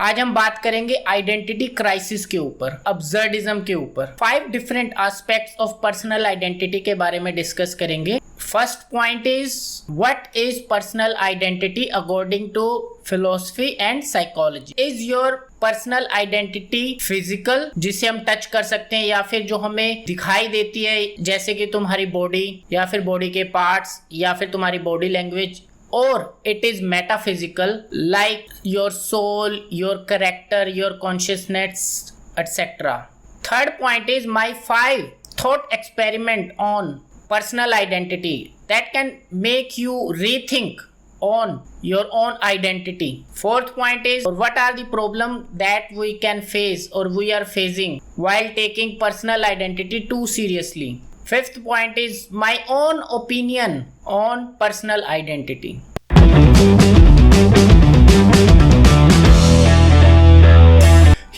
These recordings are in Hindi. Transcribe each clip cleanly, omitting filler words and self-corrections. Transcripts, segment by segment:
आज हम बात करेंगे आइडेंटिटी क्राइसिस के ऊपर, अब्सर्डिज्म के ऊपर। 5 different aspects of personal identity के बारे में डिस्कस करेंगे। First point is what is personal identity according to philosophy and psychology. Is your personal identity physical, जिसे हम टच कर सकते हैं, या फिर जो हमें दिखाई देती है जैसे कि तुम्हारी बॉडी या फिर बॉडी के पार्ट्स या फिर तुम्हारी body language, or it is metaphysical like your soul, your character, your consciousness, etc. Third point is my 5 thought experiment on personal identity that can make you rethink on your own identity. Fourth point is what are the problem that we can face or we are facing while taking personal identity too seriously. Fifth point is my own opinion on personal identity.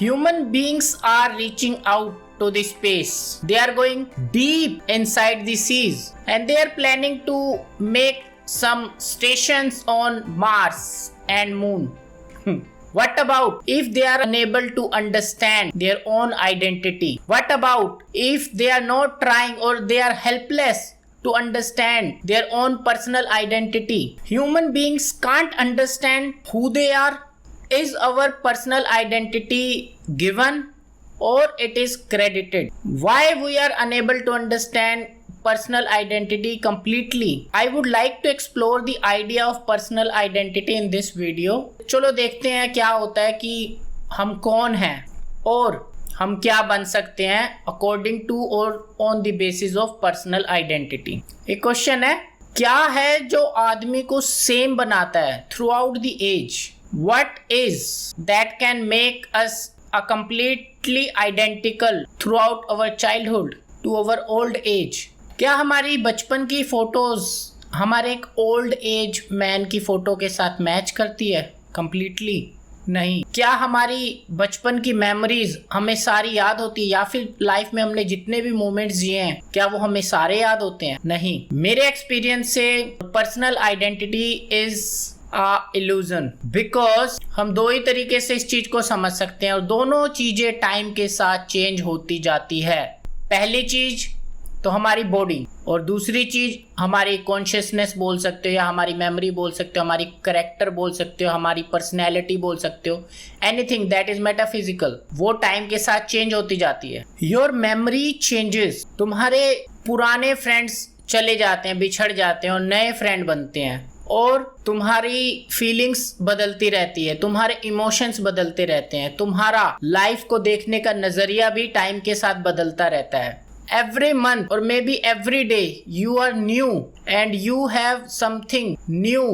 Human beings are reaching out to the space. They are going deep inside the seas and they are planning to make some stations on Mars and Moon. What about if they are unable to understand their own identity? What about if they are not trying or they are helpless to understand their own personal identity? Human beings can't understand who they are. Is our personal identity given or it is credited? Why we are unable to understand personal identity completely? I would like to explore the idea of personal identity in this video. चलो देखते हैं क्या होता है कि हम कौन हैं और हम क्या बन सकते हैं अकॉर्डिंग टू और on the basis of personal identity. एक क्वेश्चन है, क्या है जो आदमी को सेम बनाता है throughout the age? What is that can make us a completely identical throughout our childhood to our old age? क्या हमारी बचपन की फोटोज हमारे एक ओल्ड एज मैन की फोटो के साथ मैच करती है? कंप्लीटली नहीं। क्या हमारी बचपन की मेमोरीज हमें सारी याद होती है, या फिर लाइफ में हमने जितने भी मोमेंट्स जिए हैं क्या वो हमें सारे याद होते हैं? नहीं। मेरे एक्सपीरियंस से personal identity is illusion, because हम दो ही तरीके से इस चीज को समझ सकते हैं और दोनों चीजें टाइम के साथ चेंज होती जाती है। पहली चीज तो हमारी बॉडी और दूसरी चीज हमारी कॉन्शियसनेस बोल सकते हो या हमारी मेमोरी बोल सकते हो, हमारी करेक्टर बोल सकते हो, हमारी पर्सनैलिटी बोल सकते हो। एनीथिंग दैट इज मेटाफिजिकल वो टाइम के साथ चेंज होती जाती है। योर मेमोरी चेंजेस, तुम्हारे पुराने फ्रेंड्स चले जाते हैं, बिछड़ जाते हैं और नए फ्रेंड बनते हैं, और तुम्हारी फीलिंग्स बदलती रहती है, तुम्हारे इमोशंस बदलते रहते हैं, तुम्हारा लाइफ को देखने का नजरिया भी टाइम के साथ बदलता रहता है। Every month or maybe every day you are new and you have something new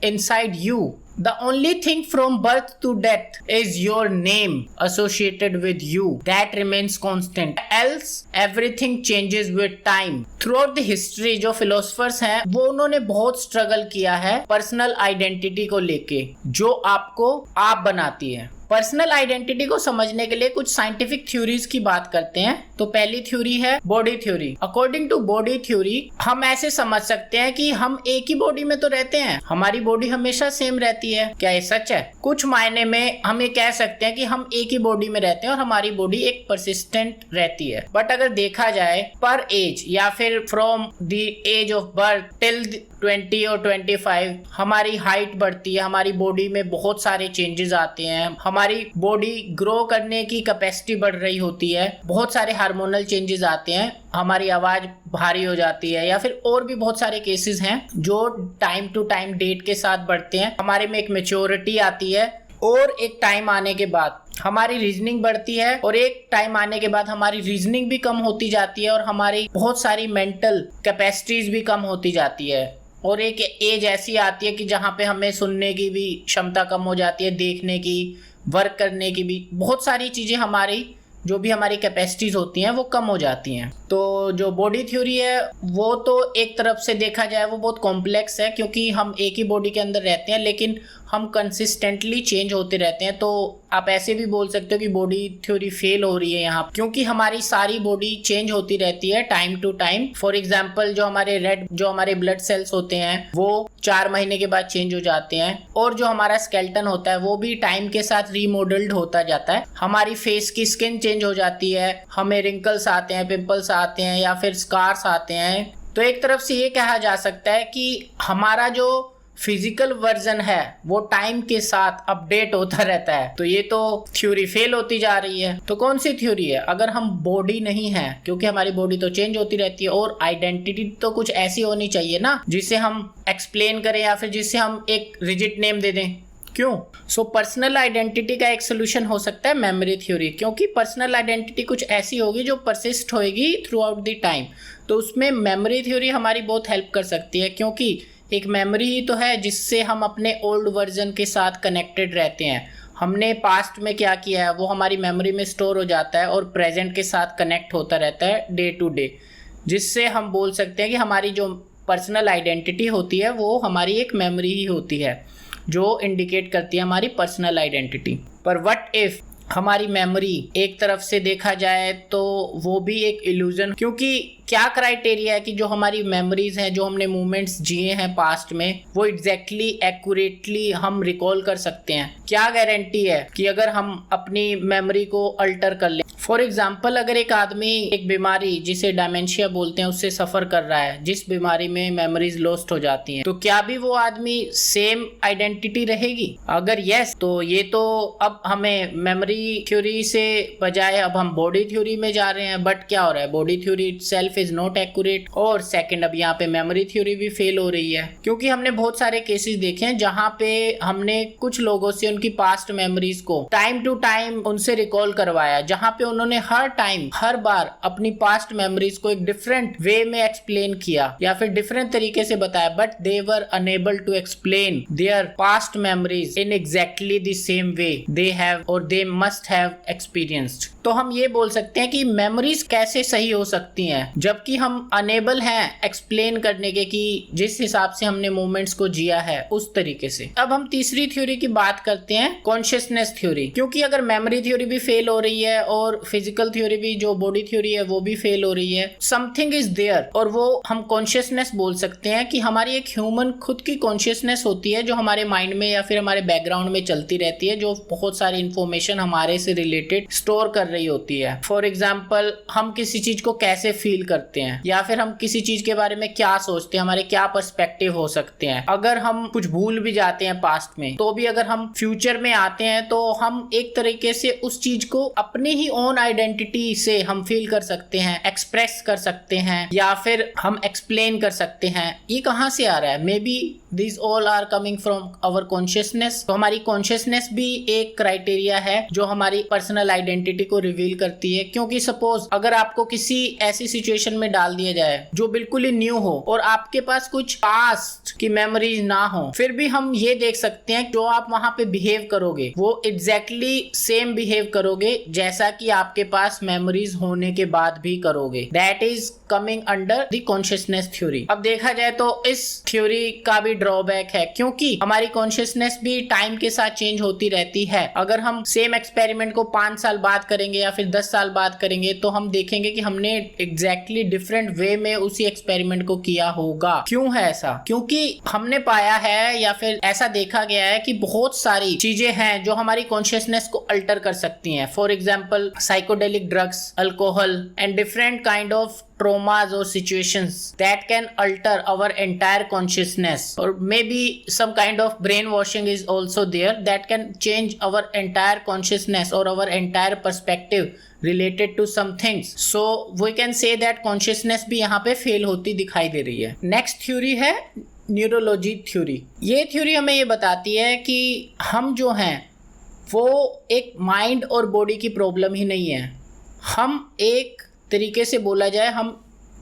inside you. The only thing from birth to death is your name associated with you. That remains constant. Else everything changes with time. Throughout the history जो philosophers हैं वो उन्होंने बहुत struggle किया है पर्सनल आइडेंटिटी को लेके, जो आपको आप बनाती है। पर्सनल आइडेंटिटी को समझने के लिए कुछ साइंटिफिक थ्योरीज की बात करते हैं। तो पहली थ्योरी है body theory. According to body theory हम ऐसे समझ सकते हैं कि हम एक ही बॉडी में तो रहते हैं, हमारी बॉडी हमेशा सेम रहती है। क्या ये सच है? कुछ मायने में हम ये कह सकते हैं कि हम एक ही बॉडी में रहते हैं और हमारी बॉडी एक परसिस्टेंट रहती है। बट अगर देखा जाए पर एज या फिर from the age of birth till 20 और 25 हमारी हाइट बढ़ती है, हमारी बॉडी में बहुत सारे चेंजेस आते हैं, हमारी बॉडी ग्रो करने की कैपेसिटी बढ़ रही होती है, बहुत सारे हार्मोनल चेंजेस आते हैं, हमारी आवाज भारी हो जाती है, या फिर और भी बहुत सारे केसेस हैं जो टाइम टू टाइम डेट के साथ बढ़ते हैं। हमारे में एक मैच्योरिटी आती है और एक टाइम आने के बाद हमारी रीजनिंग बढ़ती है, और एक टाइम आने के बाद हमारी रीजनिंग भी कम होती जाती है और हमारी बहुत सारी मेंटल कैपेसिटीज भी कम होती जाती है। और एक एज ऐसी आती है कि जहाँ पे हमें सुनने की भी क्षमता कम हो जाती है, देखने की, वर्क करने की भी, बहुत सारी चीज़ें हमारी जो भी हमारी कैपेसिटीज होती हैं वो कम हो जाती हैं। तो जो बॉडी थ्योरी है वो तो एक तरफ से देखा जाए वो बहुत कॉम्प्लेक्स है, क्योंकि हम एक ही बॉडी के अंदर रहते हैं, लेकिन हम कंसिस्टेंटली चेंज होते रहते हैं। तो आप ऐसे भी बोल सकते हो कि बॉडी थ्योरी फेल हो रही है यहाँ, क्योंकि हमारी सारी बॉडी चेंज होती रहती है time to time. For example जो हमारे ब्लड सेल्स होते हैं वो 4 महीने के बाद चेंज हो जाते हैं, और जो हमारा स्केलेटन होता है वो भी टाइम के साथ रीमॉडल्ड होता जाता है। हमारी फेस की स्किन चेंज हो जाती है, हमें रिंकल्स आते हैं, पिंपल्स आते हैं या फिर स्कार्स आते हैं। तो एक तरफ से ये कहा जा सकता है कि हमारा जो फिजिकल वर्जन है वो टाइम के साथ अपडेट होता रहता है। तो ये तो थ्योरी फेल होती जा रही है। तो कौन सी थ्योरी है? अगर हम बॉडी नहीं है, क्योंकि हमारी बॉडी तो चेंज होती रहती है, और आइडेंटिटी तो कुछ ऐसी होनी चाहिए ना जिसे हम एक्सप्लेन करें या फिर जिसे हम एक रिजिड नेम दे दें। क्यों? सो पर्सनल आइडेंटिटी का एक सोल्यूशन हो सकता है मेमोरी थ्योरी, क्योंकि पर्सनल आइडेंटिटी कुछ ऐसी होगी जो परसिस्ट होएगी थ्रू आउट द टाइम। तो उसमें मेमोरी थ्योरी हमारी बहुत हेल्प कर सकती है, क्योंकि एक मेमोरी ही तो है जिससे हम अपने ओल्ड वर्जन के साथ कनेक्टेड रहते हैं। हमने पास्ट में क्या किया है वो हमारी मेमोरी में स्टोर हो जाता है और प्रेजेंट के साथ कनेक्ट होता रहता है डे टू डे, जिससे हम बोल सकते हैं कि हमारी जो पर्सनल आइडेंटिटी होती है वो हमारी एक मेमोरी ही होती है जो इंडिकेट करती है हमारी पर्सनल आइडेंटिटी। पर व्हाट इफ हमारी मेमोरी एक तरफ से देखा जाए तो वो भी एक इल्यूजन, क्योंकि क्या क्राइटेरिया है कि जो हमारी मेमोरीज हैं, जो हमने मोमेंट्स जिए हैं पास्ट में, वो एग्जैक्टली एक्यूरेटली हम रिकॉल कर सकते हैं? क्या गारंटी है कि अगर हम अपनी मेमोरी को अल्टर कर लें? फॉर एग्जाम्पल अगर एक आदमी एक बीमारी जिसे डायमेंशिया बोलते हैं उससे सफर कर रहा है, जिस बीमारी में मेमोरीज लॉस्ट हो जाती हैं, तो क्या भी वो आदमी सेम आइडेंटिटी रहेगी? अगर यस, तो ये तो अब हमें मेमोरी थ्योरी से बजाय अब हम बॉडी थ्योरी में जा रहे हैं। बट क्या हो रहा है, body theory itself is not accurate, और सेकंड अब यहाँ पे मेमोरी थ्योरी भी फेल हो रही है, क्योंकि हमने बहुत सारे केसेस देखे हैं जहाँ पे हमने कुछ लोगों से उनकी पास्ट मेमोरीज को टाइम टू टाइम उनसे रिकॉल करवाया, जहाँ पे उन्होंने हर बार अपनी पास्ट मेमोरीज को एक डिफरेंट वे में एक्सप्लेन किया या फिर डिफरेंट तरीके से बताया, but they were unable to explain their past memories in exactly the same way they have और दे मस्ट हैव एक्सपीरियंस्ड। तो हम ये बोल सकते हैं कि मेमोरीज कैसे सही हो सकती हैं जबकि हम अनेबल हैं एक्सप्लेन करने के कि जिस हिसाब से हमने मोमेंट्स को जिया है उस तरीके से। अब हम तीसरी थ्योरी की बात करते हैं, कॉन्शियसनेस थ्योरी, क्योंकि अगर मेमोरी थ्योरी भी फेल हो रही है और फिजिकल थ्योरी भी, जो बॉडी थ्योरी है वो भी फेल हो रही है, समथिंग इज देयर, और वो हम कॉन्शियसनेस बोल सकते हैं कि हमारी एक ह्यूमन खुद की कॉन्शियसनेस होती है जो हमारे माइंड में या फिर हमारे बैकग्राउंड में चलती रहती है, जो बहुत सारी इंफॉर्मेशन हमारे से रिलेटेड स्टोर कर रही होती है। फॉर एग्जाम्पल हम किसी चीज को कैसे फील करते हैं या फिर हम किसी चीज के बारे में क्या सोचते हैं, हमारे क्या पर्सपेक्टिव हो सकते हैं। अगर हम कुछ भूल भी जाते हैं पास्ट में, तो भी अगर हम फ्यूचर में आते हैं तो हम एक तरीके से उस चीज को अपनी ही ओन आइडेंटिटी से हम फील कर सकते हैं, एक्सप्रेस कर सकते हैं या फिर हम एक्सप्लेन कर सकते हैं। ये कहाँ से आ रहा है? May be this all are coming from our consciousness. तो हमारी कॉन्शियसनेस भी एक क्राइटेरिया है जो हमारी पर्सनल आइडेंटिटी को रिवील करती है, क्योंकि सपोज अगर आपको किसी ऐसी सिचुएशन में डाल दिया जाए जो बिल्कुल ही न्यू हो और आपके पास कुछ पास्ट की मेमोरीज ना हो, फिर भी हम ये देख सकते हैं जो आप वहां पे बिहेव करोगे वो एग्जैक्टली सेम बिहेव करोगे जैसा कि आपके पास मेमोरीज होने के बाद भी करोगे। That is coming under the consciousness theory. अब देखा जाए तो इस थ्योरी का भी ड्रॉबैक है, क्योंकि हमारी कॉन्शियसनेस भी टाइम के साथ चेंज होती रहती है। अगर हम सेम एक्सपेरिमेंट को 5 साल बाद करेंगे या फिर 10 साल बाद करेंगे तो हम देखेंगे कि हमने एग्जैक्टली डिफरेंट वे में उसी एक्सपेरिमेंट को किया होगा। क्यों है ऐसा? क्योंकि हमने पाया है या फिर ऐसा देखा गया है कि बहुत सारी चीजें हैं जो हमारी कॉन्शियसनेस को अल्टर कर सकती हैं। For example psychedelic drugs, alcohol and different kind of traumas or situations that can alter our entire consciousness, or maybe some kind of brainwashing is also there that can change our entire consciousness or our entire perspective related to some things. So we can say that consciousness भी यहाँ पे फेल होती दिखाई दे रही है। नेक्स्ट थ्योरी है न्यूरोलॉजी थ्योरी। ये थ्योरी हमें ये बताती है कि हम जो हैं वो एक माइंड और बॉडी की प्रॉब्लम ही नहीं है। हम एक तरीके से बोला जाए हम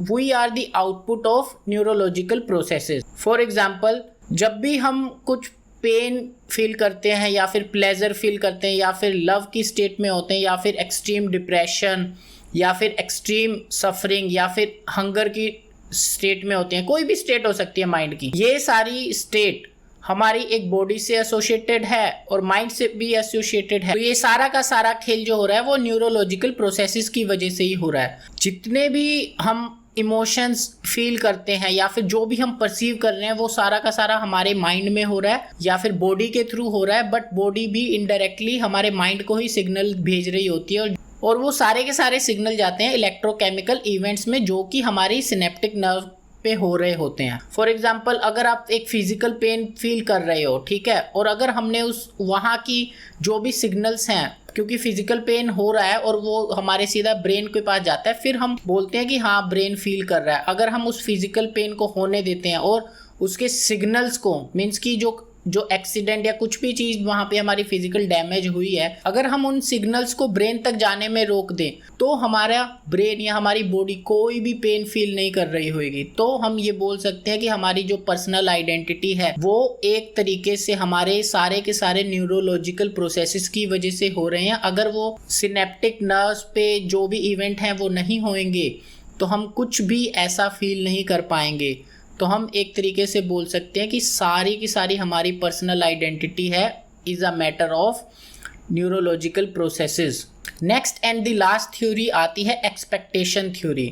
we are the output of neurological processes. For example जब भी हम कुछ पेन फील करते हैं या फिर प्लेजर फील करते हैं या फिर लव की स्टेट में होते हैं या फिर एक्सट्रीम डिप्रेशन या फिर एक्सट्रीम सफरिंग या फिर हंगर की स्टेट में होते हैं, कोई भी स्टेट हो सकती है माइंड की, ये सारी स्टेट हमारी एक बॉडी से एसोसिएटेड है और माइंड से भी एसोसिएटेड है। तो ये सारा का सारा खेल जो हो रहा है वो न्यूरोलॉजिकल प्रोसेसेस की वजह से ही हो रहा है। जितने भी हम इमोशंस फील करते हैं या फिर जो भी हम परसीव कर रहे हैं वो सारा का सारा हमारे माइंड में हो रहा है या फिर बॉडी के थ्रू हो रहा है, बट बॉडी भी इनडायरेक्टली हमारे माइंड को ही सिग्नल भेज रही होती है और वो सारे के सारे सिग्नल जाते हैं इलेक्ट्रोकेमिकल इवेंट्स में जो कि हमारी सिनेप्टिक नर्व पे हो रहे होते हैं। फॉर एग्जाम्पल, अगर आप एक फिजिकल पेन फील कर रहे हो, ठीक है, और अगर हमने उस वहाँ की जो भी सिग्नल्स हैं, क्योंकि फिजिकल पेन हो रहा है और वो हमारे सीधा ब्रेन के पास जाता है, फिर हम बोलते हैं कि हाँ ब्रेन फील कर रहा है। अगर हम उस फिजिकल पेन को होने देते हैं और उसके सिग्नल्स को, मीन्स की जो एक्सीडेंट या कुछ भी चीज़ वहाँ पे हमारी फिजिकल डैमेज हुई है, अगर हम उन सिग्नल्स को ब्रेन तक जाने में रोक दें तो हमारा ब्रेन या हमारी बॉडी कोई भी पेन फील नहीं कर रही होगी। तो हम ये बोल सकते हैं कि हमारी जो पर्सनल आइडेंटिटी है वो एक तरीके से हमारे सारे के सारे न्यूरोलॉजिकल प्रोसेसेस की वजह से हो रहे हैं। अगर वो सिनेप्टिक नर्व्स पे जो भी इवेंट हैं वो नहीं होंगे तो हम कुछ भी ऐसा फील नहीं कर पाएंगे। तो हम एक तरीके से बोल सकते हैं कि सारी की सारी हमारी पर्सनल आइडेंटिटी है is a matter of neurological processes. Next and the last theory आती है एक्सपेक्टेशन थ्योरी।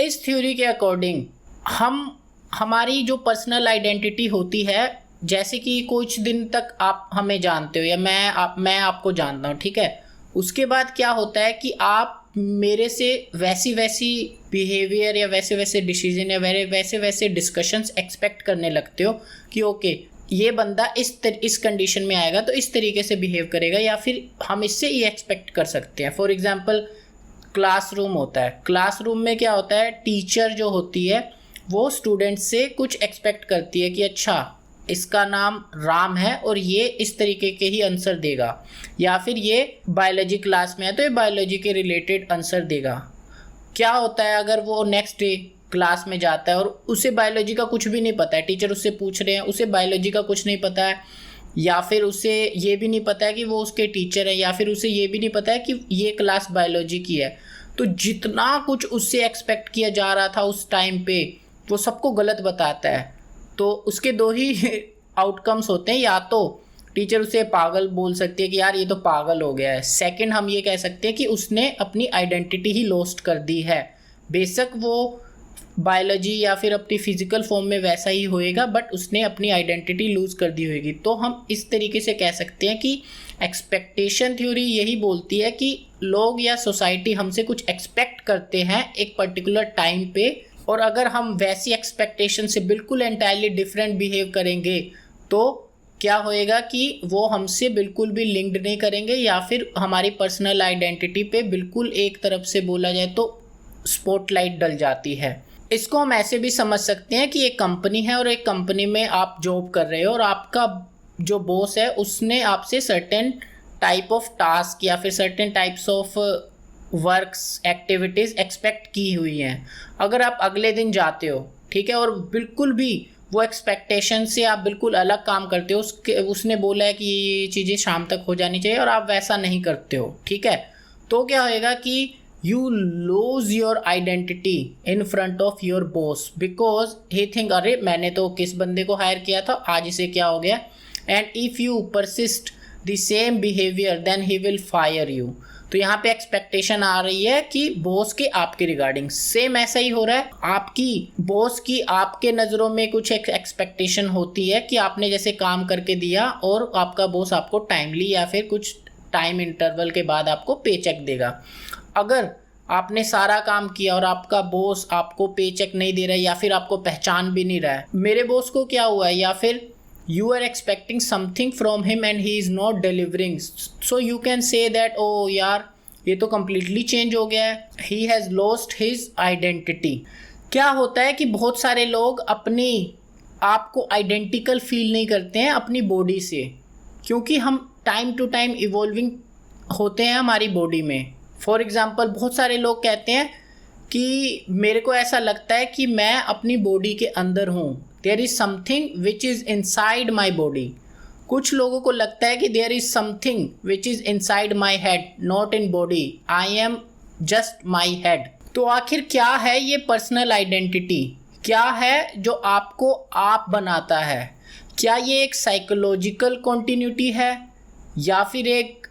इस थ्योरी के अकॉर्डिंग हमारी जो पर्सनल आइडेंटिटी होती है, जैसे कि कुछ दिन तक आप हमें जानते हो या मैं आपको जानता हूँ, ठीक है, उसके बाद क्या होता है कि आप मेरे से वैसी बिहेवियर या वैसे डिसीजन या वैसे डिस्कशंस एक्सपेक्ट करने लगते हो कि ओके ये बंदा इस कंडीशन में आएगा तो इस तरीके से बिहेव करेगा, या फिर हम इससे ये एक्सपेक्ट कर सकते हैं। फॉर एग्जांपल, क्लासरूम होता है, क्लासरूम में क्या होता है, टीचर जो होती है वो स्टूडेंट से कुछ एक्सपेक्ट करती है कि अच्छा इसका नाम राम है और ये इस तरीके के ही आंसर देगा, या फिर ये बायोलॉजी क्लास में है तो ये बायोलॉजी के रिलेटेड आंसर देगा। क्या होता है अगर वो नेक्स्ट डे क्लास में जाता है और उसे बायोलॉजी का कुछ भी नहीं पता है, टीचर उससे पूछ रहे हैं, उसे बायोलॉजी का कुछ नहीं पता है, या फिर उसे ये भी नहीं पता है कि वो उसके टीचर है, या फिर उसे ये भी नहीं पता है कि ये क्लास बायोलॉजी की है, तो जितना कुछ उससे एक्सपेक्ट किया जा रहा था उस टाइम पे वो सबको गलत बताता है। तो उसके दो ही आउटकम्स होते हैं, या तो टीचर उसे पागल बोल सकती है कि यार ये तो पागल हो गया है, सेकंड हम ये कह सकते हैं कि उसने अपनी आइडेंटिटी ही लॉस्ट कर दी है। बेशक वो बायोलॉजी या फिर अपनी फिजिकल फॉर्म में वैसा ही होएगा, बट उसने अपनी आइडेंटिटी लूज कर दी होगी। तो हम इस तरीके से कह सकते हैं कि एक्सपेक्टेशन थ्योरी यही बोलती है कि लोग या सोसाइटी हमसे कुछ एक्सपेक्ट करते हैं एक पर्टिकुलर टाइम पे, और अगर हम वैसी एक्सपेक्टेशन से बिल्कुल एंटायरली डिफरेंट बिहेव करेंगे तो क्या होएगा कि वो हमसे बिल्कुल भी लिंक्ड नहीं करेंगे, या फिर हमारी पर्सनल आइडेंटिटी पे बिल्कुल एक तरफ से बोला जाए तो स्पॉटलाइट डल जाती है। इसको हम ऐसे भी समझ सकते हैं कि एक कंपनी है और एक कंपनी में आप जॉब कर रहे हो और आपका जो बॉस है उसने आपसे सर्टेन टाइप ऑफ टास्क या फिर certain types of works activities expect की हुई हैं। अगर आप अगले दिन जाते हो, ठीक है, और बिल्कुल भी वो एक्सपेक्टेशन से आप बिल्कुल अलग काम करते हो, उसने बोला है कि ये चीज़ें शाम तक हो जानी चाहिए और आप वैसा नहीं करते हो, ठीक है, तो क्या होएगा कि you lose your identity in front of your boss because he think अरे मैंने तो किस बंदे को हायर किया था, आज इसे क्या हो गया, and if you persist the same behaviour then he will fire you. तो यहाँ पे एक्सपेक्टेशन आ रही है कि बॉस के आपके रिगार्डिंग सेम ऐसा ही हो रहा है। आपकी बॉस की आपके नज़रों में कुछ एक एक्सपेक्टेशन होती है कि आपने जैसे काम करके दिया और आपका बॉस आपको टाइमली या फिर कुछ टाइम इंटरवल के बाद आपको पे चेक देगा। अगर आपने सारा काम किया और आपका बॉस आपको पे चेक नहीं दे रहा है या फिर आपको पहचान भी नहीं रहा है, मेरे बॉस को क्या हुआ है, या फिर you are expecting something from him and he is not delivering, so you can say that oh यार ये तो completely change हो गया है, he has lost his identity। क्या होता है कि बहुत सारे लोग अपनी आप को आइडेंटिकल फील नहीं करते हैं अपनी बॉडी से, क्योंकि हम टाइम टू टाइम इवॉल्विंग होते हैं हमारी बॉडी में। फॉर एग्जांपल, बहुत सारे लोग कहते हैं कि मेरे को ऐसा लगता है कि मैं अपनी बॉडी के अंदर हूँ, there is something which is inside my body. कुछ लोगों को लगता है कि there is something which is inside my head, not in body, I am just my head. तो आखिर क्या है ये पर्सनल आइडेंटिटी, क्या है जो आपको आप बनाता है, क्या ये एक साइकोलॉजिकल कॉन्टिन्यूटी है या फिर एक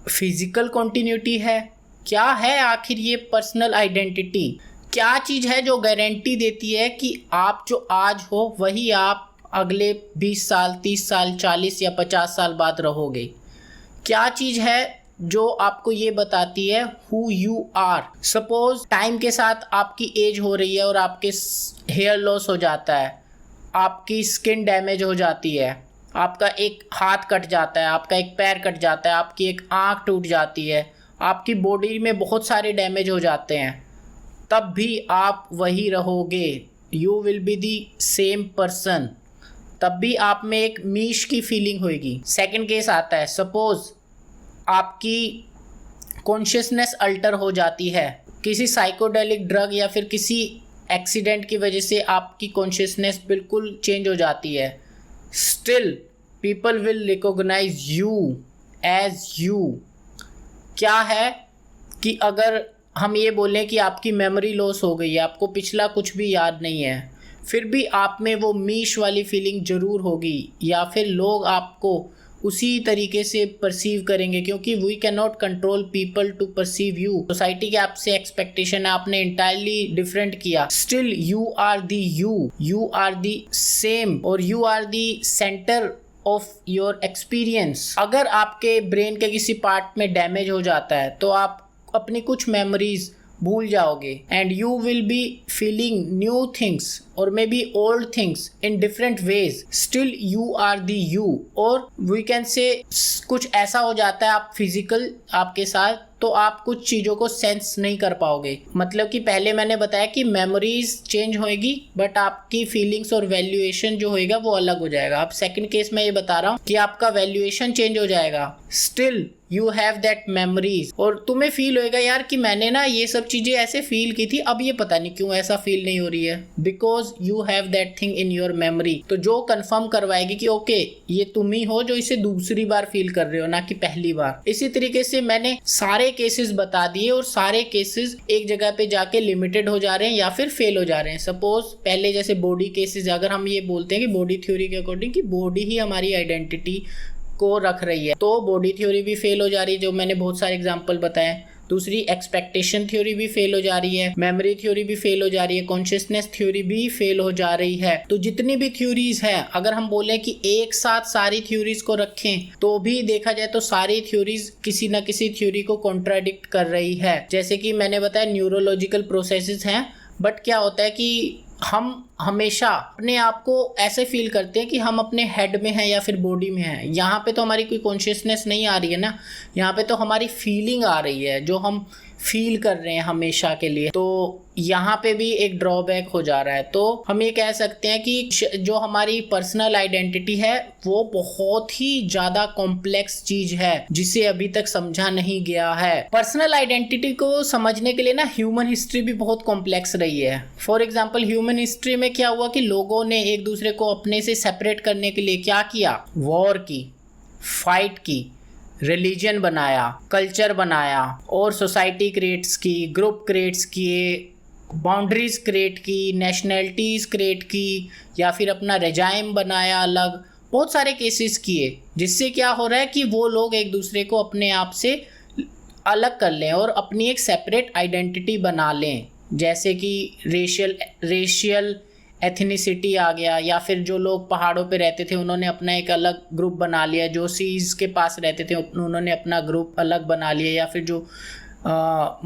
फिजिकल कॉन्टिन्यूटी है? क्या है आखिर ये पर्सनल आइडेंटिटी? क्या चीज़ है जो गारंटी देती है कि आप जो आज हो वही आप अगले 20 साल, 30 साल, 40 या 50 साल बाद रहोगे? क्या चीज़ है जो आपको ये बताती है who you are? Suppose time के साथ आपकी एज हो रही है और आपके हेयर लॉस हो जाता है, आपकी स्किन डैमेज हो जाती है, आपका एक हाथ कट जाता है, आपका एक पैर कट जाता है, आपकी एक आँख टूट जाती है, आपकी बॉडी में बहुत सारे डैमेज हो जाते हैं, तब भी आप वही रहोगे। You will be the same person. तब भी आप में एक मीश की फीलिंग होगी। सेकंड केस आता है, सपोज आपकी कॉन्शियसनेस अल्टर हो जाती है किसी साइकोडेलिक ड्रग या फिर किसी एक्सीडेंट की वजह से, आपकी कॉन्शियसनेस बिल्कुल चेंज हो जाती है। Still people will recognise you as you. क्या है कि अगर हम ये बोलें कि आपकी मेमोरी लॉस हो गई है, आपको पिछला कुछ भी याद नहीं है, फिर भी आप में वो मीश वाली फीलिंग ज़रूर होगी, या फिर लोग आपको उसी तरीके से परसीव करेंगे, क्योंकि we can not control people to perceive you. Society के आपसे एक्सपेक्टेशन है, आपने इंटायरली डिफरेंट किया, still you are the you are the same, और you are the centre of your experience. अगर आपके ब्रेन के किसी पार्ट में डैमेज हो जाता है तो आप अपनी कुछ मेमोरीज भूल जाओगे, and you will be feeling new things और मे be old things in different ways. Still you are the you. और वी कैन से कुछ ऐसा हो जाता है आप फिजिकल आपके साथ, तो आप कुछ चीज़ों को सेंस नहीं कर पाओगे। मतलब कि पहले मैंने बताया कि मेमोरीज चेंज होएगी, बट आपकी फीलिंग्स और वैल्यूएशन जो होएगा वो अलग हो जाएगा। अब सेकंड केस में ये बता रहा हूँ कि आपका वैल्यूएशन चेंज हो जाएगा, still you have that memories. और तुम्हें फील होएगा यार कि मैंने ना ये सब चीज़ें ऐसे फील की थी, अब ये पता नहीं क्यों ऐसा फील नहीं हो रही है, because you have that thing in your memory. तो जो कंफर्म करवाएगी कि ओके ये तुम ही हो जो इसे दूसरी बार फील कर रहे हो, ना कि पहली बार। इसी तरीके से मैंने सारे केसेस बता दिए, और सारे केसेस एक जगह पे जाके लिमिटेड हो जा रहे हैं या फिर फेल हो जा रहे हैं। सपोज पहले जैसे बॉडी केसेस, अगर हम ये बोलते हैं कि बॉडी थ्योरी के अकॉर्डिंग कि बॉडी ही हमारी आइडेंटिटी को रख रही है, तो बॉडी थ्योरी भी फेल हो जा रही है, जो मैंने बहुत सारे एग्जांपल बताए। दूसरी एक्सपेक्टेशन थ्योरी भी फेल हो जा रही है, मेमोरी थ्योरी भी फेल हो जा रही है, कॉन्शियसनेस थ्योरी भी फेल हो जा रही है। तो जितनी भी थ्योरीज हैं, अगर हम बोले कि एक साथ सारी थ्योरीज को रखें तो भी देखा जाए तो सारी थ्योरीज किसी ना किसी थ्योरी को कॉन्ट्राडिक्ट कर रही है। जैसे कि मैंने बताया न्यूरोलॉजिकल प्रोसेसेस हैं, बट क्या होता है कि हम हमेशा अपने आप को ऐसे फील करते हैं कि हम अपने हेड में हैं या फिर बॉडी में हैं। यहाँ पे तो हमारी कोई कॉन्शियसनेस नहीं आ रही है ना, यहाँ पे तो हमारी फीलिंग आ रही है जो हम फील कर रहे हैं हमेशा के लिए। तो यहाँ पे भी एक ड्रॉबैक हो जा रहा है। तो हम ये कह सकते हैं कि जो हमारी पर्सनल आइडेंटिटी है वो बहुत ही ज़्यादा कॉम्प्लेक्स चीज़ है जिसे अभी तक समझा नहीं गया है। पर्सनल आइडेंटिटी को समझने के लिए ना ह्यूमन हिस्ट्री भी बहुत कॉम्प्लेक्स रही है। फॉर एग्जाम्पल ह्यूमन हिस्ट्री में क्या हुआ कि लोगों ने एक दूसरे को अपने से सेपरेट करने के लिए क्या किया, वॉर की, फाइट की, रिलीजन बनाया, कल्चर बनाया, और सोसाइटी क्रिएट्स की, ग्रुप क्रिएट्स किए, बाउंड्रीज क्रिएट की, नेशनैलिटीज़ क्रिएट की, या फिर अपना रेजाइम बनाया अलग, बहुत सारे केसेस किए, जिससे क्या हो रहा है कि वो लोग एक दूसरे को अपने आप से अलग कर लें और अपनी एक सेपरेट आइडेंटिटी बना लें। जैसे कि रेशियल एथनिसिटी आ गया, या फिर जो लोग पहाड़ों पे रहते थे उन्होंने अपना एक अलग ग्रुप बना लिया, जो सीज के पास रहते थे उन्होंने अपना ग्रुप अलग बना लिया, या फिर जो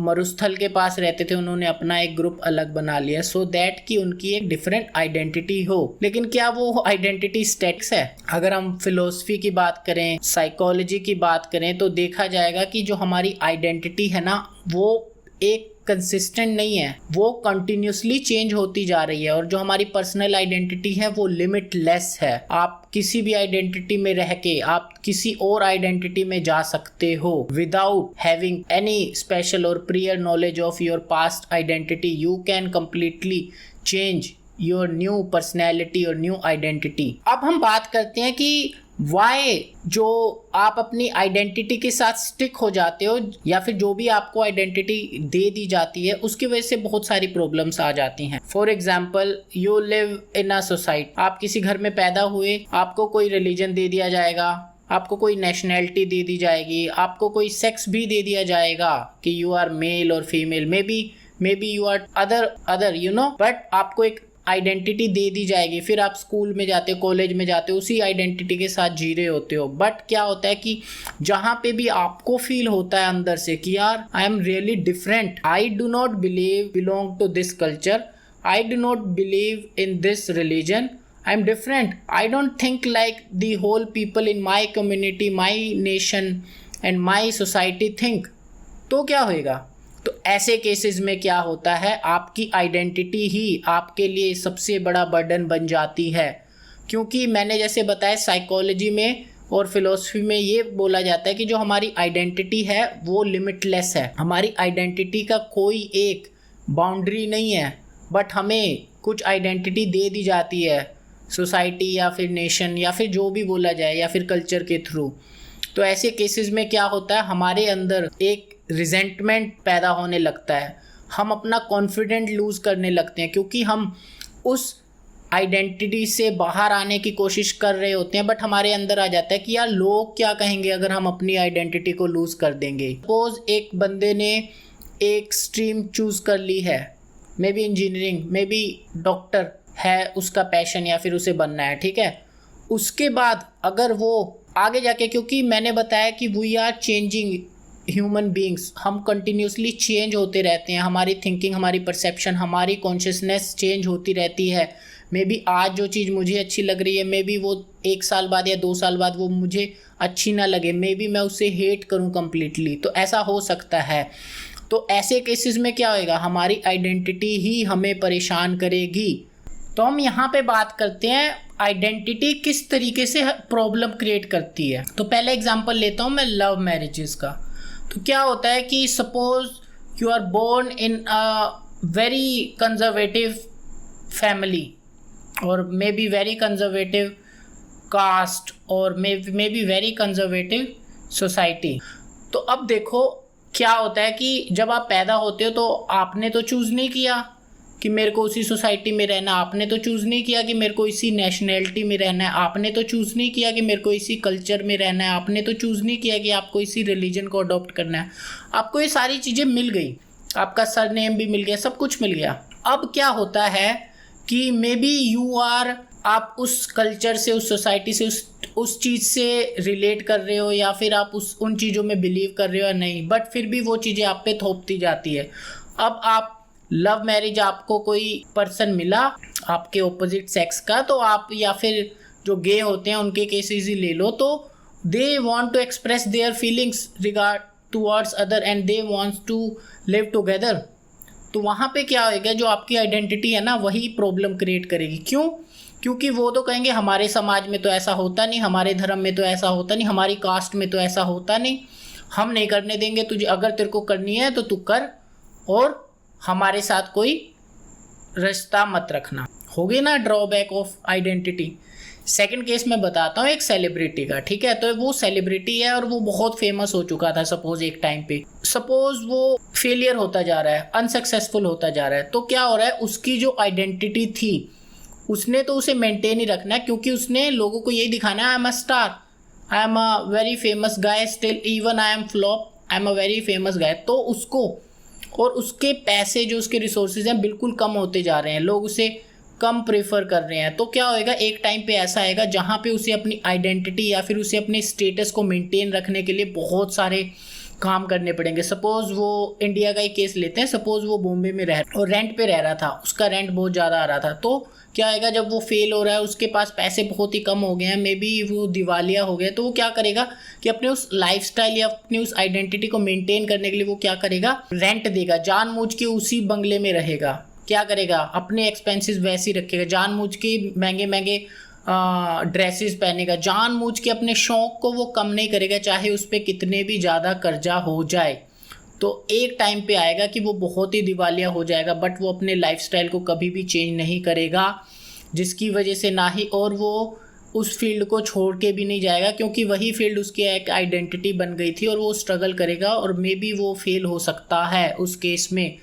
मरुस्थल के पास रहते थे उन्होंने अपना एक ग्रुप अलग बना लिया, सो दैट कि उनकी एक डिफरेंट आइडेंटिटी हो। लेकिन क्या वो आइडेंटिटी स्टैटिक्स है? अगर हम फिलोसफी की बात करें, साइकोलॉजी की बात करें, तो देखा जाएगा कि जो हमारी आइडेंटिटी है ना वो एक कंसिस्टेंट नहीं है, वो कंटिन्यूसली चेंज होती जा रही है। और जो हमारी पर्सनल आइडेंटिटी है वो लिमिटलेस है। आप किसी भी आइडेंटिटी में रह के आप किसी और आइडेंटिटी में जा सकते हो विदाउट हैविंग एनी स्पेशल और prior knowledge of your past identity. You can completely change your new personality और न्यू आइडेंटिटी। अब हम बात करते हैं कि वाई जो आप अपनी आइडेंटिटी के साथ स्टिक हो जाते हो, या फिर जो भी आपको आइडेंटिटी दे दी जाती है उसकी वजह से बहुत सारी प्रॉब्लम्स आ जाती हैं। For example, you live in a society, आप किसी घर में पैदा हुए, आपको कोई रिलीजन दे दिया जाएगा, आपको कोई नेशनैलिटी दे दी जाएगी, आपको कोई सेक्स भी दे दिया जाएगा कि यू आर मेल और female, may be you are other you know, but आपको एक आइडेंटिटी दे दी जाएगी। फिर आप स्कूल में जाते हो, कॉलेज में जाते हो, उसी आइडेंटिटी के साथ जी रहे होते हो। बट क्या होता है कि जहाँ पे भी आपको फील होता है अंदर से कि यार I am really different, I do not belong to this culture, I do not believe in this religion, I am different, I don't think like the whole people in my community, my nation and my society think, तो क्या होएगा? तो ऐसे केसेस में क्या होता है, आपकी आइडेंटिटी ही आपके लिए सबसे बड़ा बर्डन बन जाती है। क्योंकि मैंने जैसे बताया साइकोलॉजी में और फिलॉसफी में ये बोला जाता है कि जो हमारी आइडेंटिटी है वो लिमिटलेस है, हमारी आइडेंटिटी का कोई एक बाउंड्री नहीं है, बट हमें कुछ आइडेंटिटी दे दी जाती है सोसाइटी या फिर नेशन या फिर जो भी बोला जाए या फिर कल्चर के थ्रू। तो ऐसे केसेस में क्या होता है, हमारे अंदर एक रिजेंटमेंट पैदा होने लगता है, हम अपना कॉन्फिडेंट लूज़ करने लगते हैं क्योंकि हम उस आइडेंटिटी से बाहर आने की कोशिश कर रहे होते हैं, बट हमारे अंदर आ जाता है कि यार लोग क्या कहेंगे अगर हम अपनी आइडेंटिटी को लूज़ कर देंगे। सपोज एक बंदे ने एक स्ट्रीम चूज़ कर ली है, may be engineering, may be doctor है उसका पैशन या फिर उसे बनना है, ठीक है। उसके बाद अगर वो आगे जाके, क्योंकि मैंने बताया कि we are changing human beings, हम कंटिन्यूसली चेंज होते रहते हैं, हमारी थिंकिंग, हमारी परसेप्शन, हमारी कॉन्शियसनेस चेंज होती रहती है। मे बी आज जो चीज़ मुझे अच्छी लग रही है, मे बी वो 1 साल बाद या 2 साल बाद वो मुझे अच्छी ना लगे, मे बी मैं उसे हेट करूँ कम्प्लीटली, तो ऐसा हो सकता है। तो ऐसे केसेस में क्या होएगा, हमारी आइडेंटिटी ही हमें परेशान करेगी। तो हम यहाँ पे बात करते हैं आइडेंटिटी किस तरीके से प्रॉब्लम क्रिएट करती है। तो पहले एग्जांपल लेता हूँ मैं लव मैरिजेस का। तो क्या होता है कि suppose you are born in a very conservative family और मे बी वेरी कंजर्वेटिव कास्ट और मे बी वेरी कंजर्वेटिव सोसाइटी। तो अब देखो क्या होता है कि जब आप पैदा होते हो तो आपने तो चूज़ नहीं किया कि मेरे को उसी सोसाइटी में रहना, आपने तो चूज़ नहीं किया कि मेरे को इसी नेशनैलिटी में रहना है, आपने तो चूज़ नहीं किया कि मेरे को इसी कल्चर में रहना है, आपने तो चूज़ नहीं किया कि आपको इसी रिलीजन को अडॉप्ट करना है। आपको ये सारी चीज़ें मिल गई, आपका सरनेम भी मिल गया, सब कुछ मिल गया। अब क्या होता है कि मे बी यू आर, आप उस कल्चर से, उस सोसाइटी से, उस चीज़ से रिलेट कर रहे हो या फिर आप उन चीज़ों में बिलीव कर रहे हो या नहीं, बट फिर भी वो चीज़ें आप पे थोपती जाती है। अब आप लव मैरिज, आपको कोई पर्सन मिला आपके ऑपोजिट सेक्स का, तो आप या फिर जो गे होते हैं उनके केसेस ही ले लो, तो they want to express their feelings regard towards other and they wants to live together. तो वहाँ पे क्या होएगा, जो आपकी आइडेंटिटी है ना वही प्रॉब्लम क्रिएट करेगी। क्यों? क्योंकि वो तो कहेंगे हमारे समाज में तो ऐसा होता नहीं, हमारे धर्म में तो ऐसा होता नहीं, हमारी कास्ट में तो ऐसा होता नहीं, हम नहीं करने देंगे तुझे, अगर तेरे को करनी है तो तू कर और हमारे साथ कोई रिश्ता मत रखना। हो गई ना drawback of identity. Second case मैं बताता हूँ एक सेलिब्रिटी का, ठीक है। तो वो सेलिब्रिटी है और वो बहुत फेमस हो चुका था सपोज एक टाइम पे, सपोज वो फेलियर होता जा रहा है, अनसक्सेसफुल होता जा रहा है। तो क्या हो रहा है, उसकी जो आइडेंटिटी थी उसने तो उसे मेंटेन ही रखना है, क्योंकि उसने लोगों को यही दिखाना है I am a star, I am a very famous guy, still even I am flop, I am a very famous गाय। तो उसको और उसके पैसे, जो उसके रिसोर्सेज हैं बिल्कुल कम होते जा रहे हैं, लोग उसे कम प्रेफर कर रहे हैं। तो क्या होएगा, एक टाइम पे ऐसा आएगा जहाँ पे उसे अपनी आइडेंटिटी या फिर उसे अपने स्टेटस को मेंटेन रखने के लिए बहुत सारे काम करने पड़ेंगे। सपोज वो इंडिया का ही केस लेते हैं, सपोज वो बॉम्बे में रह और रेंट पे रह रहा था, उसका रेंट बहुत ज़्यादा आ रहा था। तो क्या आएगा, जब वो फेल हो रहा है, उसके पास पैसे बहुत ही कम हो गए हैं, मे बी वो दिवालिया हो गया, तो वो क्या करेगा कि अपने उस लाइफस्टाइल या अपनी उस आइडेंटिटी को मेंटेन करने के लिए वो क्या करेगा, रेंट देगा, जानबूझ के उसी बंगले में रहेगा। क्या करेगा, अपने एक्सपेंसेस वैसे ही रखेगा, जानबूझ के महंगे महंगे ड्रेसेस पहनेगा, जानबूझ के अपने शौक को वो कम नहीं करेगा, चाहे उस पर कितने भी ज़्यादा कर्जा हो जाए। तो एक टाइम पे आएगा कि वो बहुत ही दिवालिया हो जाएगा, बट वो अपने लाइफस्टाइल को कभी भी चेंज नहीं करेगा, जिसकी वजह से ना ही और वो उस फील्ड को छोड़ के भी नहीं जाएगा, क्योंकि वही फील्ड उसकी एक आइडेंटिटी बन गई थी और वो स्ट्रगल करेगा और मे बी वो फेल हो सकता है उस केस में।